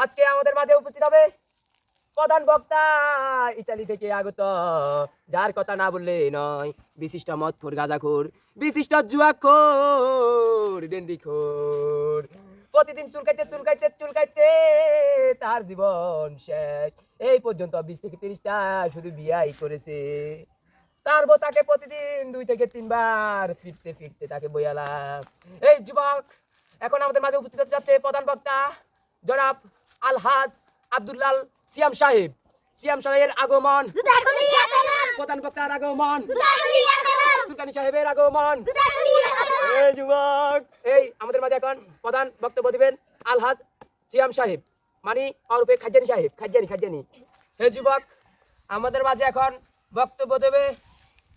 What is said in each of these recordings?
আজকে আমাদের মাঝে উপস্থিত হবে প্রধান বক্তা ইতালি থেকে আগত, যার কথা না বললে নয়, বিশিষ্ট মদখোর, গাঁজাখোর, বিশিষ্ট জুয়াখোর, ডেন্ডিখোর। প্রতিদিন চুলকাইতে তার জীবন শেষ। এই পর্যন্ত 20 থেকে 30টা শুধু বিয়াই করেছে। তার বউ তাকে প্রতিদিন 2 থেকে 3 বার ফিরতে তাকে বইয়ালাম। এই যুবক, এখন আমাদের মাঝে উপস্থিত হতে যাচ্ছে প্রধান বক্তা জনাব আলহাজ আব্দুল্লাল সিয়াম সাহেব। সিয়াম সাহেবের আগমন, প্রধান বক্তার আগমন, সুলতানি সাহেবের আগমন। এই যুবক, এই আমাদের মাঝে এখন প্রধান বক্তব্য দিবেন আলহাজ সিয়াম সাহেব, মানে ওরূপে খাজানি সাহেব, খাজানি। এই যুবক, আমাদের মাঝে এখন বক্তব্য দেবে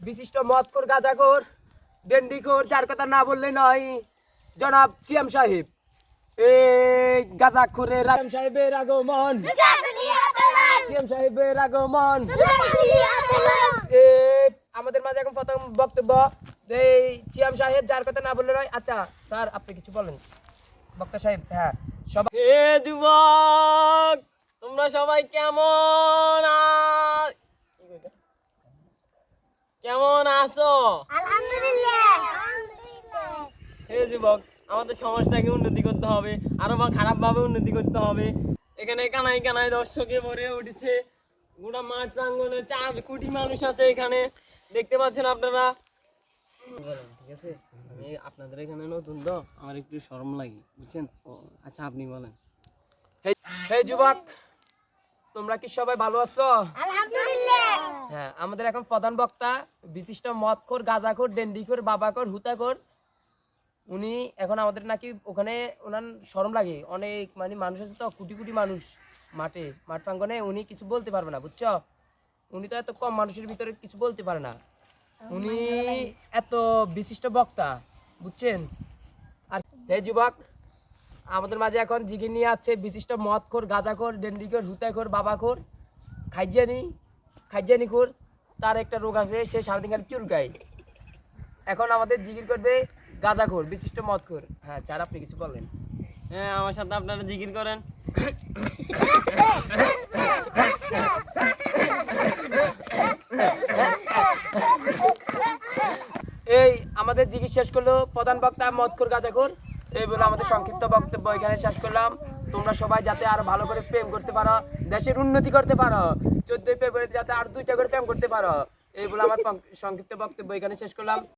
বিশিষ্ট মদখোর, গাঁজাখোর, ডেন্ডিখোর, যার কথা না বললে নয়, জনাব সিয়াম সাহেব। এই গাঁজাখোরের সিয়াম সাহেবের আগমন, সিয়াম সাহেবের আগমন। আমাদের মাঝে এখন প্রথম বক্তব্য এই সিয়াম সাহেব, যার কথা না বললে নয়। আচ্ছা স্যার, আপনি কিছু বলেন বক্তা সাহেব। হ্যাঁ, সবাই। হে যুবক, তোমরা সবাই কেমন আছো? আলহামদুলিল্লাহ। হে যুবক, আমাদের সমাজটাকে উন্নতি করতে হবে, আরো বা খারাপ ভাবে উন্নতি করতে হবে। এখানে কানাই দর্শকে ভরে উঠেছে, গোটা মাঠ প্রাঙ্গণে 4 কোটি মানুষ আছে এখানে, দেখতে পাচ্ছেন আপনারা। ঠিক আছে, আমি আপনাদের এখানে নতুন তো, আমার একটু শরম লাগে, বুঝছেন? আচ্ছা, আপনি বলেন। হে যুবক, তোমরা কি সবাই ভালো আছো? আলহামদুলিল্লাহ। হ্যাঁ, আমাদের এখন প্রধান বক্তা বিশিষ্ট মদখোর, গাঁজাখোর, ডেন্ডিখোর, বাবাখোর, হুতাখোর। উনি এখন আমাদের নাকি ওখানে, ওনার শরম লাগে অনেক, মানে মানুষ আছে তো, কোটি মানুষ মাঠ প্রাঙ্গণে, উনি কিছু বলতে পারবে না, বুঝছো? উনি তো এত কম মানুষের ভিতরে কিছু বলতে পারে না। উনি এত বিশিষ্ট বক্তা, বুঝছেন? আর হে যুবক, আমাদের মাঝে এখন জিগির নিয়ে আছে বিশিষ্ট মদখোর, গাঁজাখোর, ডেন্ডিখোর, হুতাখোর, বাবাখোর, খাইজানিখোর। তার একটা রোগ আছে, সে সারাদিন খালি চুলকায়। এখন আমাদের জিগির করবে গাঁজাখোর, বিশিষ্ট মদখোর। হ্যাঁ স্যার, আপনি কিছু বলেন। হ্যাঁ, আমার সাথে আপনারা জিকির করেন। এই আমাদের জিগির শেষ করলো প্রধান বক্তা মদখোর, গাঁজাখোর। এই বলে আমাদের সংক্ষিপ্ত বক্তব্য এখানে শেষ করলাম। তোমরা সবাই যাতে আরো ভালো করে প্রেম করতে পারো, দেশের উন্নতি করতে পারো, 14 ফেব্রুয়ারিতে যাতে আর 2টা করে প্রেম করতে পারো, এই বলে আমার সংক্ষিপ্ত বক্তব্য এখানে শেষ করলাম।